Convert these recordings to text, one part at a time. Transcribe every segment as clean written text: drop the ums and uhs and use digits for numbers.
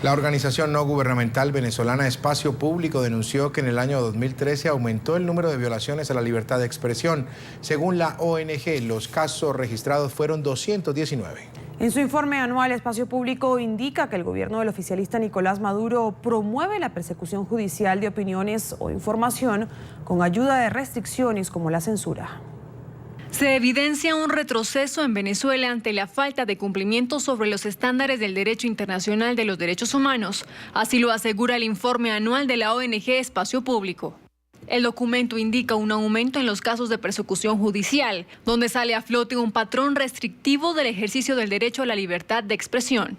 La organización no gubernamental venezolana Espacio Público denunció que en el año 2013 aumentó el número de violaciones a la libertad de expresión. Según la ONG, los casos registrados fueron 219. En su informe anual, Espacio Público indica que el gobierno del oficialista Nicolás Maduro promueve la persecución judicial de opiniones o información con ayuda de restricciones como la censura. Se evidencia un retroceso en Venezuela ante la falta de cumplimiento sobre los estándares del derecho internacional de los derechos humanos. Así lo asegura el informe anual de la ONG Espacio Público. El documento indica un aumento en los casos de persecución judicial, donde sale a flote un patrón restrictivo del ejercicio del derecho a la libertad de expresión.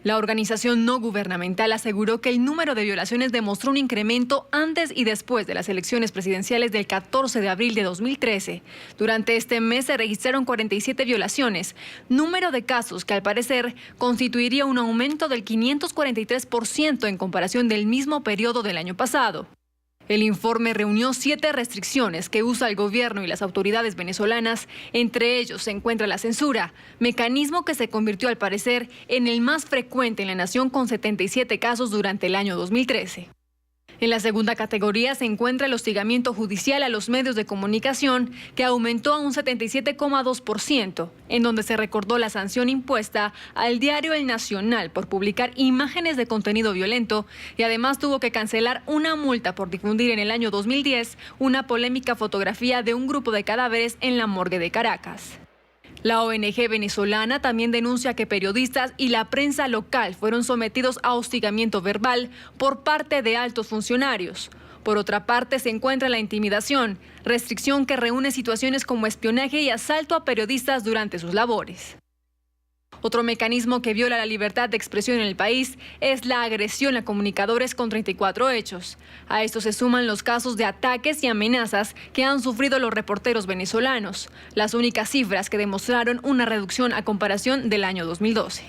La organización no gubernamental aseguró que el número de violaciones demostró un incremento antes y después de las elecciones presidenciales del 14 de abril de 2013. Durante este mes se registraron 47 violaciones, número de casos que al parecer constituiría un aumento del 543% en comparación del mismo periodo del año pasado. El informe reunió 7 restricciones que usa el gobierno y las autoridades venezolanas. Entre ellos se encuentra la censura, mecanismo que se convirtió al parecer en el más frecuente en la nación con 77 casos durante el año 2013. En la segunda categoría se encuentra el hostigamiento judicial a los medios de comunicación, que aumentó a un 77,2%, en donde se recordó la sanción impuesta al diario El Nacional por publicar imágenes de contenido violento y además tuvo que cancelar una multa por difundir en el año 2010 una polémica fotografía de un grupo de cadáveres en la morgue de Caracas. La ONG venezolana también denuncia que periodistas y la prensa local fueron sometidos a hostigamiento verbal por parte de altos funcionarios. Por otra parte, se encuentra la intimidación, restricción que reúne situaciones como espionaje y asalto a periodistas durante sus labores. Otro mecanismo que viola la libertad de expresión en el país es la agresión a comunicadores con 34 hechos. A esto se suman los casos de ataques y amenazas que han sufrido los reporteros venezolanos, las únicas cifras que demostraron una reducción a comparación del año 2012.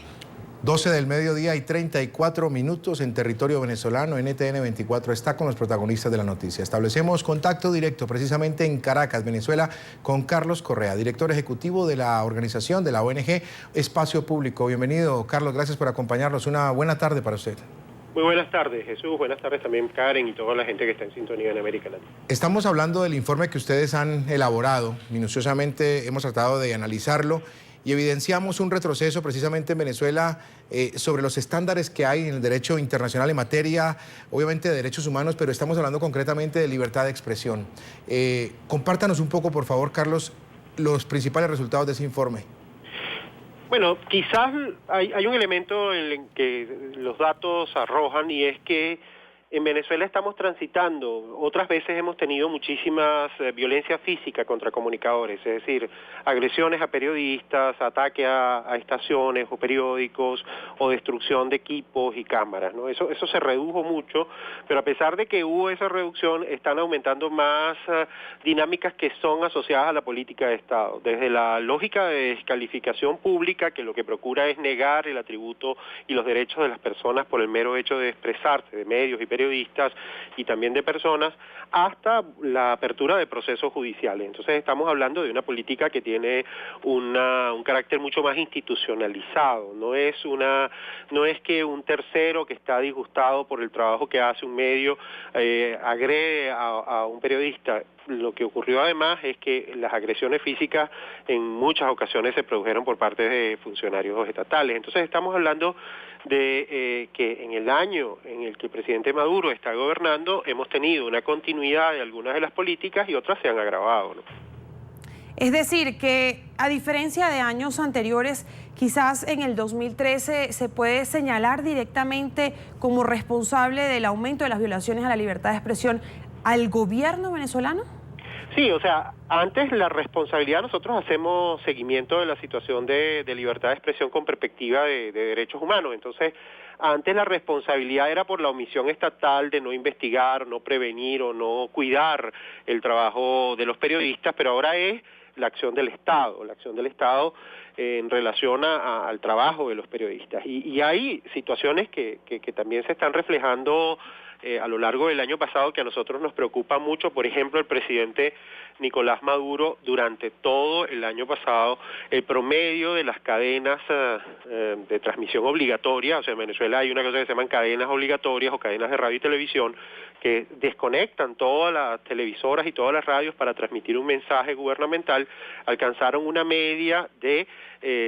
12 del mediodía y 34 minutos en territorio venezolano. NTN 24 está con los protagonistas de la noticia. Establecemos contacto directo precisamente en Caracas, Venezuela, con Carlos Correa, director ejecutivo de la organización de la ONG Espacio Público. Bienvenido, Carlos, gracias por acompañarnos. Una buena tarde para usted. Muy buenas tardes, Jesús. Buenas tardes también, Karen, y toda la gente que está en sintonía en América Latina. Estamos hablando del informe que ustedes han elaborado. Minuciosamente hemos tratado de analizarlo y evidenciamos un retroceso precisamente en Venezuela sobre los estándares que hay en el derecho internacional en materia, obviamente, de derechos humanos, pero estamos hablando concretamente de libertad de expresión. Compártanos un poco, por favor, Carlos, los principales resultados de ese informe. Bueno, quizás hay un elemento en el que los datos arrojan, y es que en Venezuela estamos transitando, otras veces hemos tenido muchísimas violencia física contra comunicadores, es decir, agresiones a periodistas, ataque a estaciones o periódicos, o destrucción de equipos y cámaras, ¿no? Eso se redujo mucho, pero a pesar de que hubo esa reducción, están aumentando más dinámicas que son asociadas a la política de Estado, desde la lógica de descalificación pública, que lo que procura es negar el atributo y los derechos de las personas por el mero hecho de expresarse, de medios y periodistas y también de personas, hasta la apertura de procesos judiciales. Entonces estamos hablando de una política que tiene un carácter mucho más institucionalizado. No es que un tercero que está disgustado por el trabajo que hace un medio agrede a un periodista. Lo que ocurrió además es que las agresiones físicas en muchas ocasiones se produjeron por parte de funcionarios estatales. Entonces estamos hablando de que en el año en el que el presidente Maduro está gobernando hemos tenido una continuidad de algunas de las políticas y otras se han agravado, ¿no? Es decir, que a diferencia de años anteriores, quizás en el 2013 se puede señalar directamente como responsable del aumento de las violaciones a la libertad de expresión al gobierno venezolano. Sí, o sea, antes la responsabilidad, nosotros hacemos seguimiento de la situación de libertad de expresión con perspectiva de derechos humanos. Entonces, antes la responsabilidad era por la omisión estatal de no investigar, no prevenir o no cuidar el trabajo de los periodistas, pero ahora es la acción del Estado. La acción del Estado en relación al trabajo de los periodistas. Y hay situaciones que también se están reflejando a lo largo del año pasado que a nosotros nos preocupa mucho. Por ejemplo, el presidente Nicolás Maduro, durante todo el año pasado, el promedio de las cadenas de transmisión obligatoria, o sea, en Venezuela hay una cosa que se llaman cadenas obligatorias o cadenas de radio y televisión, que desconectan todas las televisoras y todas las radios para transmitir un mensaje gubernamental, alcanzaron una media de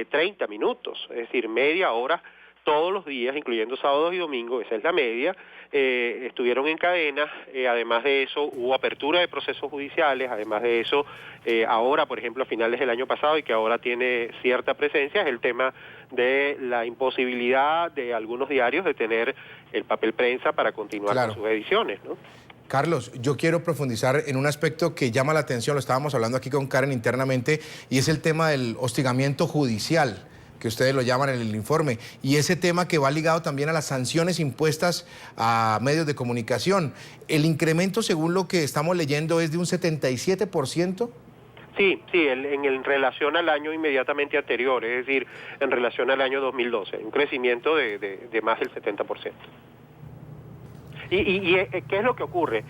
30 minutos, es decir, media hora todos los días, incluyendo sábados y domingos, esa es la media. Estuvieron en cadena, además de eso hubo apertura de procesos judiciales, además de eso ahora, por ejemplo, a finales del año pasado y que ahora tiene cierta presencia, es el tema de la imposibilidad de algunos diarios de tener el papel prensa para continuar con sus ediciones, ¿no? Carlos, yo quiero profundizar en un aspecto que llama la atención, lo estábamos hablando aquí con Karen internamente, y es el tema del hostigamiento judicial, que ustedes lo llaman en el informe, y ese tema que va ligado también a las sanciones impuestas a medios de comunicación. El incremento, según lo que estamos leyendo, es de un 77%. Sí, en relación al año inmediatamente anterior, es decir, en relación al año 2012, un crecimiento de más del 70%. ¿Y qué es lo que ocurre?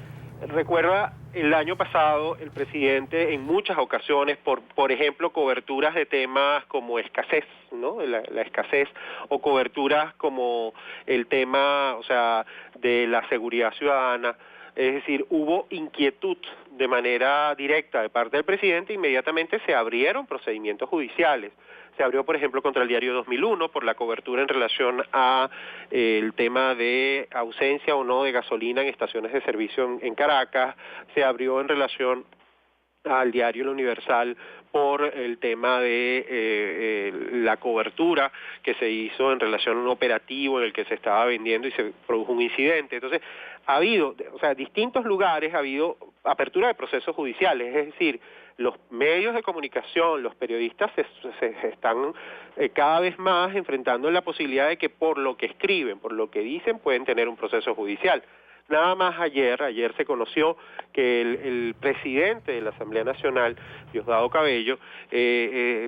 Recuerda, el año pasado el presidente en muchas ocasiones, por ejemplo, coberturas de temas como escasez, ¿no? La escasez, o coberturas como el tema, o sea, de la seguridad ciudadana, es decir, hubo inquietud de manera directa de parte del presidente, inmediatamente se abrieron procedimientos judiciales. Se abrió, por ejemplo, contra el diario 2001 por la cobertura en relación a el tema de ausencia o no de gasolina en estaciones de servicio en Caracas. Se abrió en relación al diario El Universal por el tema de la cobertura que se hizo en relación a un operativo en el que se estaba vendiendo y se produjo un incidente. Entonces, ha habido, o sea, distintos lugares ha habido apertura de procesos judiciales, es decir, los medios de comunicación, los periodistas se están cada vez más enfrentando en la posibilidad de que por lo que escriben, por lo que dicen, pueden tener un proceso judicial. Nada más ayer se conoció que el presidente de la Asamblea Nacional, Diosdado Cabello,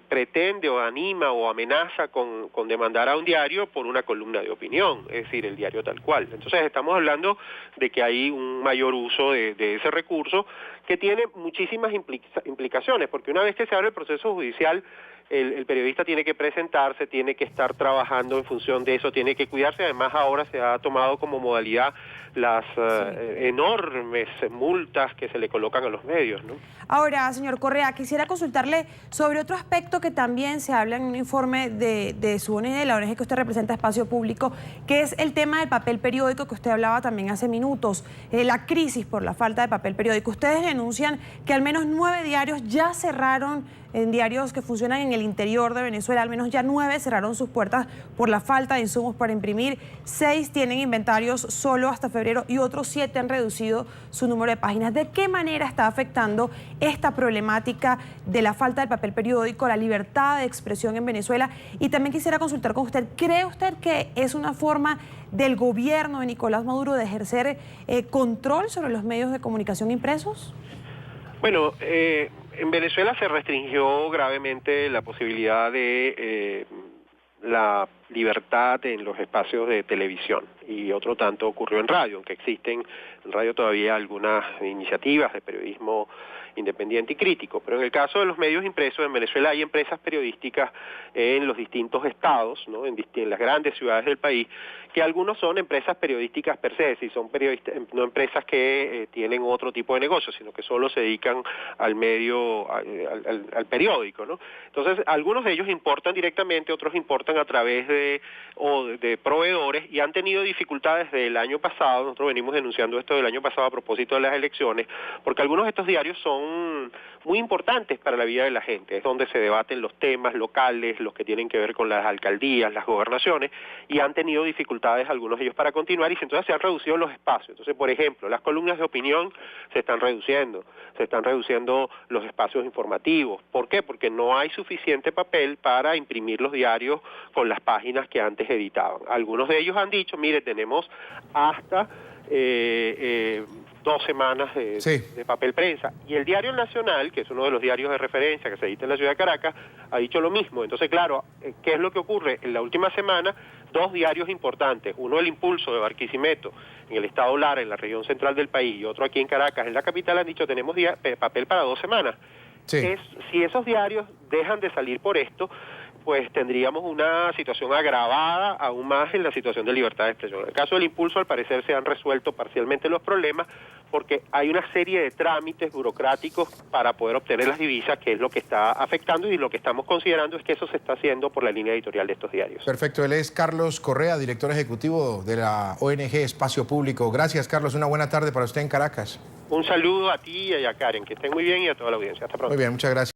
pretende o anima o amenaza con demandar a un diario por una columna de opinión, es decir, el diario tal cual. Entonces estamos hablando de que hay un mayor uso de ese recurso que tiene muchísimas implicaciones, porque una vez que se abre el proceso judicial, el periodista tiene que presentarse, tiene que estar trabajando en función de eso, tiene que cuidarse. Además, ahora se ha tomado como modalidad las enormes multas que se le colocan a los medios, ¿no? Ahora, señor Correa, quisiera consultarle sobre otro aspecto que también se habla en un informe de su ONG, de la ONG que usted representa, Espacio Público, que es el tema del papel periódico que usted hablaba también hace minutos, la crisis por la falta de papel periódico. Ustedes denuncian que al menos 9 diarios ya cerraron, en diarios que funcionan en el interior de Venezuela, al menos ya 9 cerraron sus puertas por la falta de insumos para imprimir, 6 tienen inventarios solo hasta febrero y otros 7 han reducido su número de páginas. ¿De qué manera está afectando esta problemática de la falta del papel periódico, la libertad de expresión en Venezuela? Y también quisiera consultar con usted, ¿cree usted que es una forma del gobierno de Nicolás Maduro de ejercer control sobre los medios de comunicación impresos? Bueno, en Venezuela se restringió gravemente la posibilidad de la libertad en los espacios de televisión, y otro tanto ocurrió en radio, aunque existen en radio todavía algunas iniciativas de periodismo independiente y crítico, pero en el caso de los medios impresos en Venezuela hay empresas periodísticas en los distintos estados, ¿no? En las grandes ciudades del país, que algunos son empresas periodísticas per se, si son no empresas que tienen otro tipo de negocio, sino que solo se dedican al medio, al periódico, ¿no? Entonces, algunos de ellos importan directamente, otros importan a través de proveedores, y han tenido dificultades desde el año pasado. Nosotros venimos denunciando esto del año pasado a propósito de las elecciones, porque algunos de estos diarios son muy importantes para la vida de la gente, es donde se debaten los temas locales, los que tienen que ver con las alcaldías, las gobernaciones, y han tenido dificultades algunos de ellos para continuar, y entonces se han reducido los espacios. Entonces, por ejemplo, las columnas de opinión se están reduciendo los espacios informativos. ¿Por qué? Porque no hay suficiente papel para imprimir los diarios con las páginas que antes editaban. Algunos de ellos han dicho, mire, tenemos hasta 2 semanas de papel prensa. Y el Diario Nacional, que es uno de los diarios de referencia que se edita en la ciudad de Caracas, ha dicho lo mismo. Entonces, claro, ¿qué es lo que ocurre? En la última semana, 2 diarios importantes, uno El Impulso de Barquisimeto, en el estado Lara, en la región central del país, y otro aquí en Caracas, en la capital, han dicho tenemos papel para 2 semanas. Sí. Si esos diarios dejan de salir por esto, pues tendríamos una situación agravada aún más en la situación de libertad de expresión. En el caso del Impulso, al parecer, se han resuelto parcialmente los problemas porque hay una serie de trámites burocráticos para poder obtener las divisas, que es lo que está afectando, y lo que estamos considerando es que eso se está haciendo por la línea editorial de estos diarios. Perfecto, él es Carlos Correa, director ejecutivo de la ONG Espacio Público. Gracias, Carlos, una buena tarde para usted en Caracas. Un saludo a ti y a Karen, que estén muy bien, y a toda la audiencia. Hasta pronto. Muy bien, muchas gracias.